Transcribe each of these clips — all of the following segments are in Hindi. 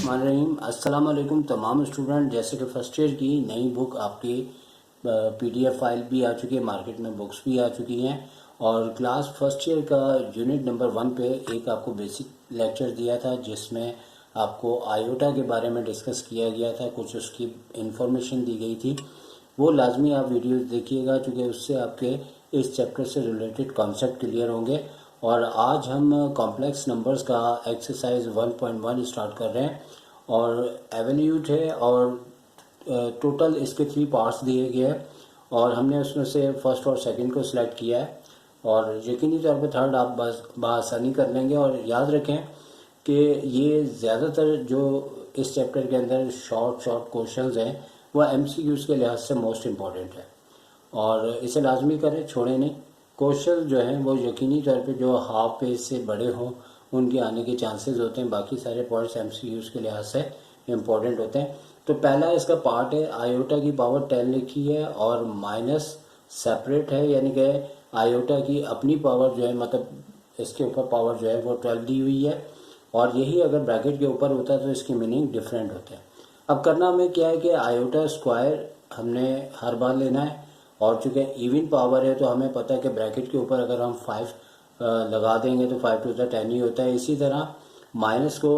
बिस्मिल्लाहिर्रहमानिर्रहीम। अस्सलाम वालेकुम तमाम स्टूडेंट। जैसे कि फ़र्स्ट ईयर की नई बुक आपकी पीडीएफ फाइल भी आ चुकी है, मार्केट में बुक्स भी आ चुकी हैं और क्लास फर्स्ट ईयर का यूनिट नंबर 1 पे एक आपको बेसिक लेक्चर दिया था जिसमें आपको आयोटा के बारे में डिस्कस किया गया था, कुछ उसकी इंफॉर्मेशन दी गई थी। वो लाजमी आप वीडियो देखिएगा क्योंकि उससे आपके इस चैप्टर से रिलेटेड कॉन्सेप्ट क्लियर होंगे। और आज हम कॉम्प्लेक्स नंबर्स का एक्सरसाइज 1.1 स्टार्ट कर रहे हैं और एवेन्यूट है और टोटल इसके 3 पार्ट्स दिए गए हैं और हमने उसमें से फर्स्ट और सेकंड को सिलेक्ट किया है और यकीनी तौर पर थर्ड आप बस बआसानी कर लेंगे। और याद रखें कि ये ज़्यादातर जो इस चैप्टर के अंदर शॉर्ट क्वेश्चंस हैं वह एमसीक्यूज़ के लिहाज से मोस्ट इम्पॉर्टेंट है और इसे लाजमी करें, छोड़ें नहीं। क्वेश्चन जो हैं वो यकीनी तौर पे जो हाफ पेज से बड़े हों उनके आने के चांसेस होते हैं, बाकी सारे पॉइंट्स एमसीक्यूज़ के लिहाज से इम्पोर्टेंट होते हैं। तो पहला इसका पार्ट है, आयोटा की पावर 10 लिखी है और माइनस सेपरेट है, यानी कि आयोटा की अपनी पावर जो है, मतलब इसके ऊपर पावर जो है वो 12 दी हुई है और यही अगर ब्रैकेट के ऊपर होता है तो इसकी मीनिंग डिफरेंट होते हैं। अब करना हमें क्या है कि आयोटा स्क्वायर हमने हर बार लेना है और चूँकि इवन पावर है तो हमें पता है कि ब्रैकेट के ऊपर अगर हम 5 लगा देंगे तो 5 टू द 10 ही होता है। इसी तरह माइनस को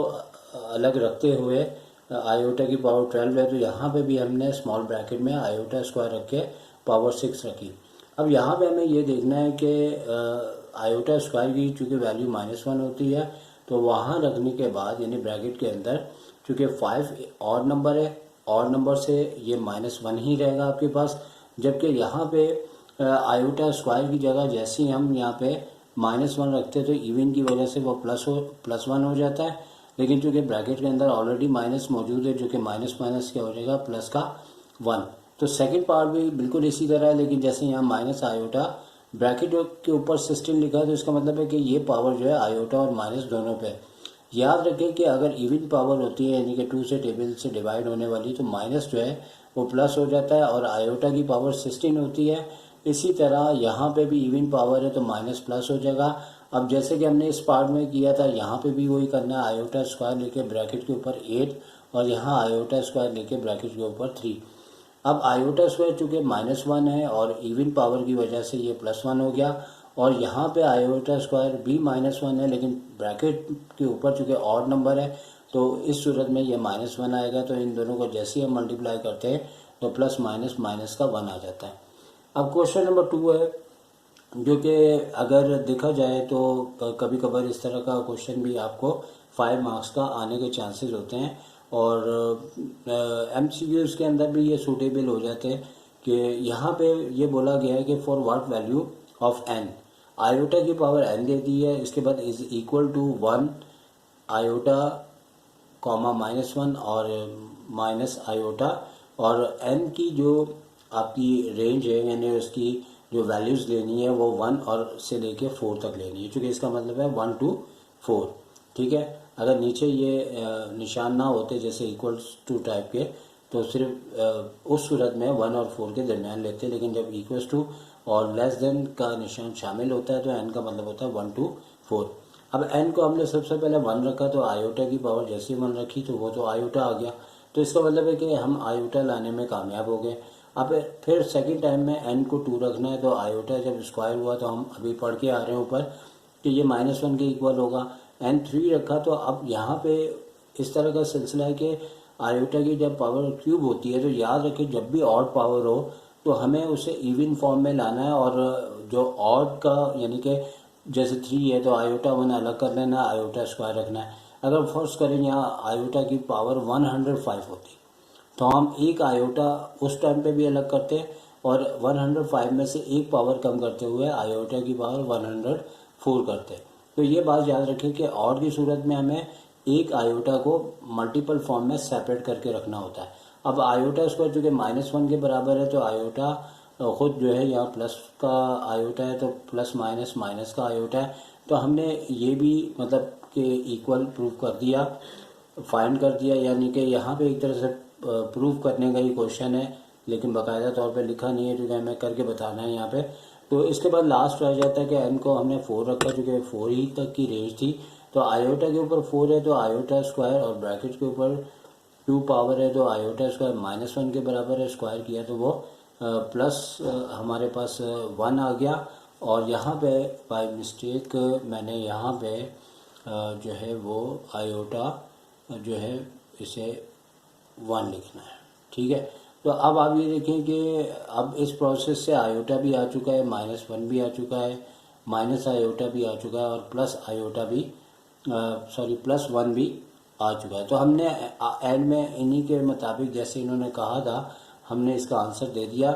अलग रखते हुए आयोटा की पावर 12 है तो यहाँ पे भी हमने स्मॉल ब्रैकेट में आयोटा स्क्वायर रख के पावर 6 रखी। अब यहाँ पे हमें ये देखना है कि आयोटा स्क्वायर की चूँकि वैल्यू -1 होती है तो वहाँ रखने के बाद यानी ब्रैकेट के अंदर चूँकि 5 और नंबर है, और नंबर से ये -1 ही रहेगा आपके पास, जबकि यहाँ पे आयोटा स्क्वायर की जगह जैसे ही हम यहाँ पे -1 रखते हैं तो इवन की वजह से वो +1 हो जाता है। लेकिन चूँकि ब्रैकेट के अंदर ऑलरेडी माइनस मौजूद है जो कि माइनस माइनस क्या हो जाएगा प्लस का 1। तो सेकंड पार्ट भी बिल्कुल इसी तरह है, लेकिन जैसे यहाँ माइनस आयोटा ब्रैकेट के ऊपर 16 लिखा है तो इसका मतलब है कि ये पावर जो है आयोटा और माइनस दोनों पे। याद रखें कि अगर इवन पावर होती है यानी कि 2 से टेबल से डिवाइड होने वाली तो माइनस जो है वो प्लस हो जाता है और आयोटा की पावर 16 होती है। इसी तरह यहाँ पे भी इवन पावर है तो माइनस प्लस हो जाएगा। अब जैसे कि हमने इस पार्ट में किया था यहाँ पे भी वही करना है, आयोटा स्क्वायर लेके ब्रैकेट के ऊपर 8 और यहाँ आयोटा स्क्वायर लेके ब्रैकेट के ऊपर 3। अब आयोटा स्क्वायर चूँकि -1 है और इवन पावर की वजह से ये +1 हो गया और यहाँ पे आयोटा स्क्वायर भी -1 है लेकिन ब्रैकेट के ऊपर चूँकि ऑड नंबर है तो इस सूरत में ये -1 आएगा। तो इन दोनों को जैसे ही हम मल्टीप्लाई करते हैं तो प्लस माइनस माइनस का 1 आ जाता है। अब क्वेश्चन नंबर 2 है जो कि अगर देखा जाए तो कभी कभार इस तरह का क्वेश्चन भी आपको 5 मार्क्स का आने के चांसेस होते हैं और एमसीक्यूज़ के अंदर भी ये सूटेबल हो जाते हैं कि यहाँ पे ये बोला गया है कि for what value of n, iota की पावर n दे दी है, इसके बाद is equal to 1 iota comma -1 और माइनस आयोटा और n की जो आपकी रेंज है यानी उसकी जो वैल्यूज़ लेनी है वो 1 और से लेके 4 तक लेनी है, क्योंकि इसका मतलब है 1 to 4। ठीक है, अगर नीचे ये निशान ना होते जैसे इक्वल्स टू टाइप के तो सिर्फ उस सूरत में 1 और 4 के दरमियान लेते, लेकिन जब इक्वल्स टू और लेस देन का निशान शामिल होता है तो n का मतलब होता है 1 to 4। अब n को हमने सबसे पहले 1 रखा तो आयोटा की पावर जैसे ही 1 रखी तो वो तो आयोटा आ गया, तो इसका मतलब है कि हम आयोटा लाने में कामयाब हो गए। अब फिर सेकंड टाइम में n को 2 रखना है तो आयोटा जब स्क्वायर हुआ तो हम अभी पढ़ के आ रहे हैं ऊपर कि ये -1 के इक्वल होगा। n 3 रखा तो अब यहाँ पे इस तरह का सिलसिला है कि आयोटा की जब पावर क्यूब होती है तो याद रखें जब भी ऑड पावर हो तो हमें उसे इवन फॉर्म में लाना है और जो ऑड का यानी कि जैसे 3 है तो आयोटा 1 अलग कर लेना, आयोटा स्क्वायर रखना है। अगर फर्स्ट करें यहाँ आयोटा की पावर 105 होती तो हम एक आयोटा उस टाइम पे भी अलग करते और 105 में से एक पावर कम करते हुए आयोटा की पावर 104 करते। तो ये बात याद रखें कि ऑड की सूरत में हमें एक आयोटा को मल्टीपल फॉर्म में सेपरेट करके रखना होता है। अब आयोटा स्क्वायर चूँकि -1 के बराबर है तो आयोटा खुद जो है यहाँ प्लस का आयोटा है तो प्लस माइनस माइनस का आयोटा है, तो हमने ये भी मतलब कि इक्वल प्रूव कर दिया, फाइंड कर दिया, यानी कि यहाँ पे एक तरह से प्रूव करने का ही क्वेश्चन है लेकिन बाकायदा तौर पे लिखा नहीं है क्योंकि हमें करके बताना है यहाँ पे। तो इसके बाद लास्ट रह जाता है कि n को हमने 4 रखा, चूँकि 4 ही तक की रेंज थी तो आयोटा के ऊपर 4 है तो आयोटा स्क्वायर, और ब्रैकेट के ऊपर 2 पावर है तो आयोटा स्क्वायर -1 के बराबर है, स्क्वायर किया तो वो प्लस हमारे पास 1 आ गया। और यहाँ पे बाय मिस्टेक मैंने यहाँ पे जो है वो आयोटा जो है इसे 1 लिखना है, ठीक है। तो अब आप ये देखें कि अब इस प्रोसेस से आयोटा भी आ चुका है, -1 भी आ चुका है, माइनस आयोटा भी आ चुका है, और प्लस आयोटा भी +1 भी आ चुका है। तो हमने एंड में इन्हीं के मुताबिक जैसे इन्होंने कहा था हमने इसका आंसर दे दिया,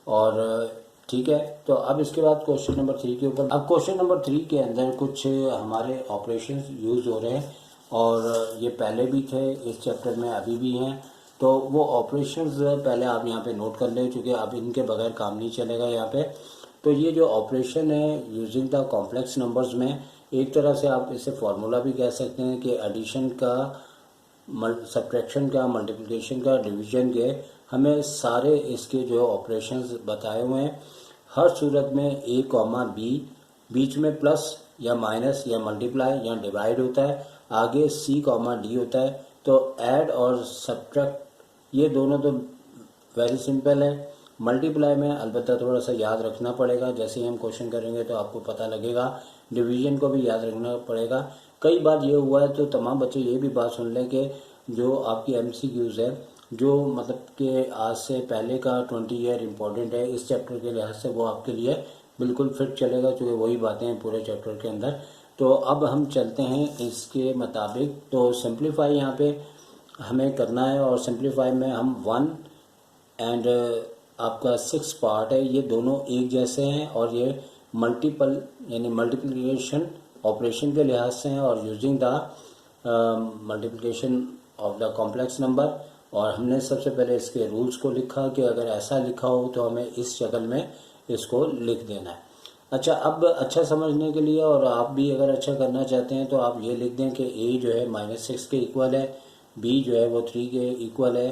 और ठीक है। तो अब इसके बाद क्वेश्चन नंबर 3 के ऊपर, अब क्वेश्चन नंबर 3 के अंदर कुछ हमारे ऑपरेशंस यूज़ हो रहे हैं, और ये पहले भी थे इस चैप्टर में, अभी भी हैं। तो वो ऑपरेशंस पहले आप यहाँ पे नोट कर लें, क्योंकि अब इनके बगैर काम नहीं चलेगा यहाँ पे। तो ये जो ऑपरेशन है यूजिंग द कॉम्प्लेक्स नंबर्स में, एक तरह से आप इसे फार्मूला भी कह सकते हैं कि एडिशन का, सब्ट्रैक्शन का, मल्टीप्लिकेशन का, डिवीजन के, हमें सारे इसके जो ऑपरेशंस बताए हुए हैं, हर सूरत में a, b, बीच में प्लस या माइनस या मल्टीप्लाई या डिवाइड होता है, आगे c, d होता है। तो ऐड और सब्ट्रैक्ट ये दोनों तो वेरी सिंपल है। मल्टीप्लाई में अलबत्ता थोड़ा सा याद रखना पड़ेगा, जैसे ही हम क्वेश्चन करेंगे तो आपको पता लगेगा। डिवीजन को भी याद रखना पड़ेगा। कई बार ये हुआ है, तो तमाम बच्चे ये भी बात सुन लें कि जो आपकी MCQs है, जो मतलब कि आज से पहले का 20 ईयर इम्पोर्टेंट है इस चैप्टर के लिहाज से, वो आपके लिए बिल्कुल फिट चलेगा, क्योंकि वही बातें हैं पूरे चैप्टर के अंदर। तो अब हम चलते हैं इसके मुताबिक। तो सिंप्लीफाई यहाँ पे हमें करना है, और सिंप्लीफाई में हम 1 एंड आपका 6 पार्ट है, ये दोनों एक जैसे हैं, और ये मल्टीपल यानी मल्टीप्लिकेशन ऑपरेशन के लिहाज से हैं, और using the multiplication of the complex number. और हमने सबसे पहले इसके रूल्स को लिखा कि अगर ऐसा लिखा हो तो हमें इस शक्ल में इसको लिख देना है। अच्छा, अब अच्छा समझने के लिए, और आप भी अगर अच्छा करना चाहते हैं तो आप ये लिख दें कि a जो है -6 के इक्वल है, b जो है वो 3 के इक्वल है,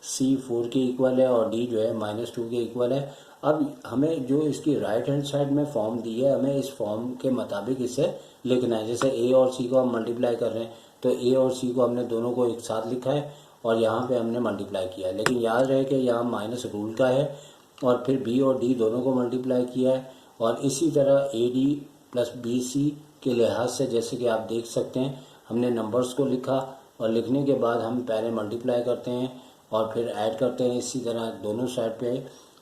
c 4 के इक्वल है, और d जो है -2 के इक्वल है। अब हमें जो इसकी राइट हैंड साइड में फॉर्म दी है, हमें इस फॉर्म के मुताबिक इसे लिखना है। जैसे a और c को हम मल्टीप्लाई कर रहे हैं, तो a और c को हमने दोनों को एक साथ लिखा है, और यहाँ पे हमने मल्टीप्लाई किया है। लेकिन याद रहे कि यहाँ माइनस रूल का है, और फिर b और d दोनों को मल्टीप्लाई किया है। और इसी तरह AD प्लस BC के लिहाज से, जैसे कि आप देख सकते हैं, हमने नंबर्स को लिखा, और लिखने के बाद हम पहले मल्टीप्लाई करते हैं और फिर ऐड करते हैं। इसी तरह दोनों साइड पे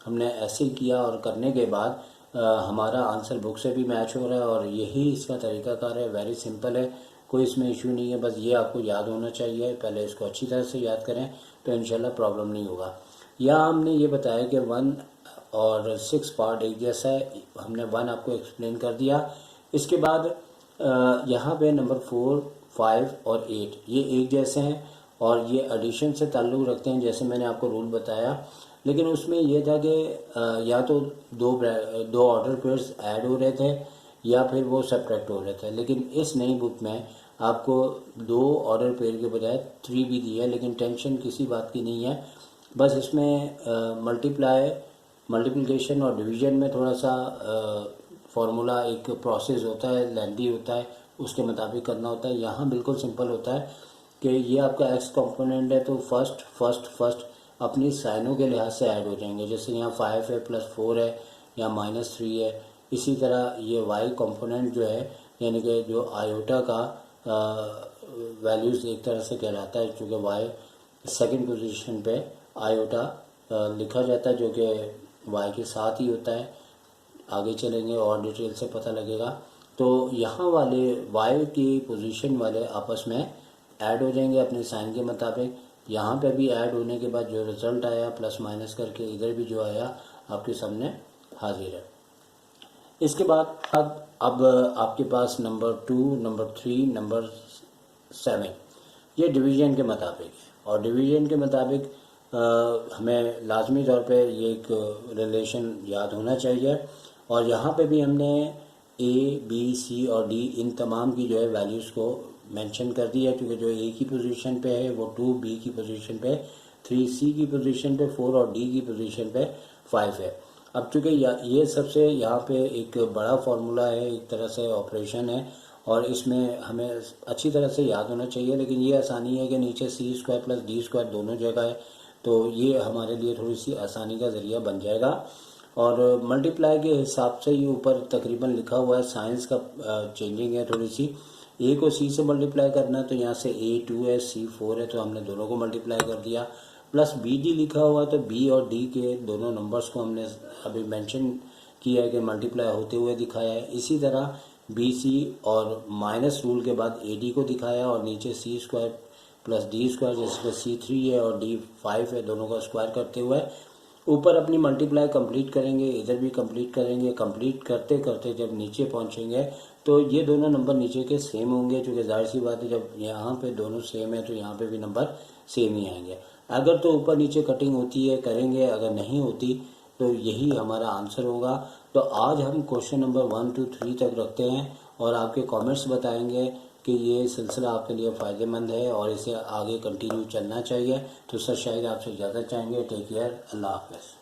हमने ऐसे किया, और करने के बाद हमारा आंसर बुक से भी मैच हो रहा है, और यही इसका तरीकाकार है। वेरी सिंपल है, कोई इसमें इशू नहीं है। बस ये आपको याद होना चाहिए, पहले इसको अच्छी तरह से याद करें तो इंशाल्लाह प्रॉब्लम नहीं होगा। यहाँ हमने ये बताया कि 1 और 6 पार्ट एक जैसा है, हमने 1 आपको एक्सप्लेन कर दिया। इसके बाद यहाँ पे नंबर 4, 5 और 8 ये एक जैसे हैं, और ये एडिशन से ताल्लुक़ रखते हैं, जैसे मैंने आपको रूल बताया। लेकिन उसमें यह था कि या तो दो ऑर्डर पेयर्स ऐड हो रहे थे, या फिर वो सब्ट्रैक्ट हो रहे थे। लेकिन इस नई बुक में आपको 2 ऑर्डर पेयर के बजाय 3 भी दी है, लेकिन टेंशन किसी बात की नहीं है। बस इसमें मल्टीप्लिकेशन और डिवीजन में थोड़ा सा फार्मूला एक प्रोसेस होता है, लेंथी होता है, उसके मुताबिक करना होता है। यहाँ बिल्कुल सिंपल होता है कि ये आपका x कंपोनेंट है, तो फर्स्ट अपनी साइनों के लिहाज से ऐड हो जाएंगे। जैसे यहाँ 5 है प्लस 4 है, या -3 है। इसी तरह ये y कंपोनेंट जो है, यानी कि जो आयोटा का वैल्यूज़ एक तरह से कहलाता है, चूँकि y सेकंड पोजीशन पे आयोटा लिखा जाता है, जो कि y के साथ ही होता है। आगे चलेंगे और डिटेल से पता लगेगा। तो यहाँ वाले y की पोजीशन वाले आपस में ऐड हो जाएंगे अपने साइन के मुताबिक। यहाँ पे भी ऐड होने के बाद जो रिज़ल्ट आया प्लस माइनस करके, इधर भी जो आया आपके सामने हाजिर है। इसके बाद अब आपके पास नंबर 2, नंबर 3, नंबर 7 ये डिवीज़न के मुताबिक है, और डिवीज़न के मुताबिक हमें लाजमी तौर पे ये एक रिलेशन याद होना चाहिए। और यहाँ पे भी हमने A, B, C और D इन तमाम की जो है वैल्यूज़ को मेंशन कर दिया है, क्योंकि जो A की पोजीशन पे है वो 2, B की पोजीशन पे 3, C की पोजीशन पे 4 और D की पोजीशन पे 5 है। अब चूँकि ये सबसे यहाँ पे एक बड़ा फार्मूला है, एक तरह से ऑपरेशन है, और इसमें हमें अच्छी तरह से याद होना चाहिए। लेकिन ये आसानी है कि नीचे सी स्क्वायर प्लस डी स्क्वायर दोनों जगह है, तो ये हमारे लिए थोड़ी सी आसानी का ज़रिया बन जाएगा। और मल्टीप्लाई के हिसाब से ये ऊपर तकरीबन लिखा हुआ है, साइंस का चेंजिंग है थोड़ी सी। ए को सी से मल्टीप्लाई करना है तो यहाँ से A2 है, C4 है, तो हमने दोनों को मल्टीप्लाई कर दिया। प्लस BD लिखा हुआ है तो B और D के दोनों नंबर्स को हमने अभी मेंशन किया है कि मल्टीप्लाई होते हुए दिखाया है। इसी तरह BC और माइनस रूल के बाद AD को दिखाया और नीचे C square plus D square, जिसमें C3 है और D 5 है, दोनों का स्क्वायर करते हुए ऊपर अपनी मल्टीप्लाई कंप्लीट करेंगे, इधर भी कंप्लीट करेंगे। कंप्लीट करते करते जब नीचे पहुंचेंगे तो ये दोनों नंबर नीचे के सेम होंगे, क्योंकि जाहिर सी बात है जब यहाँ पे दोनों सेम है तो यहाँ पे भी नंबर सेम ही आएंगे। अगर तो ऊपर नीचे कटिंग होती है करेंगे, अगर नहीं होती तो यही हमारा आंसर होगा। तो आज हम क्वेश्चन नंबर 1 to 3 तक रखते हैं और आपके कमेंट्स बताएंगे कि ये सिलसिला आपके लिए फ़ायदेमंद है और इसे आगे कंटिन्यू चलना चाहिए। तो सर शायद आपसे इजाज़त चाहेंगे। टेक केयर, अल्लाह हाफ़िज़।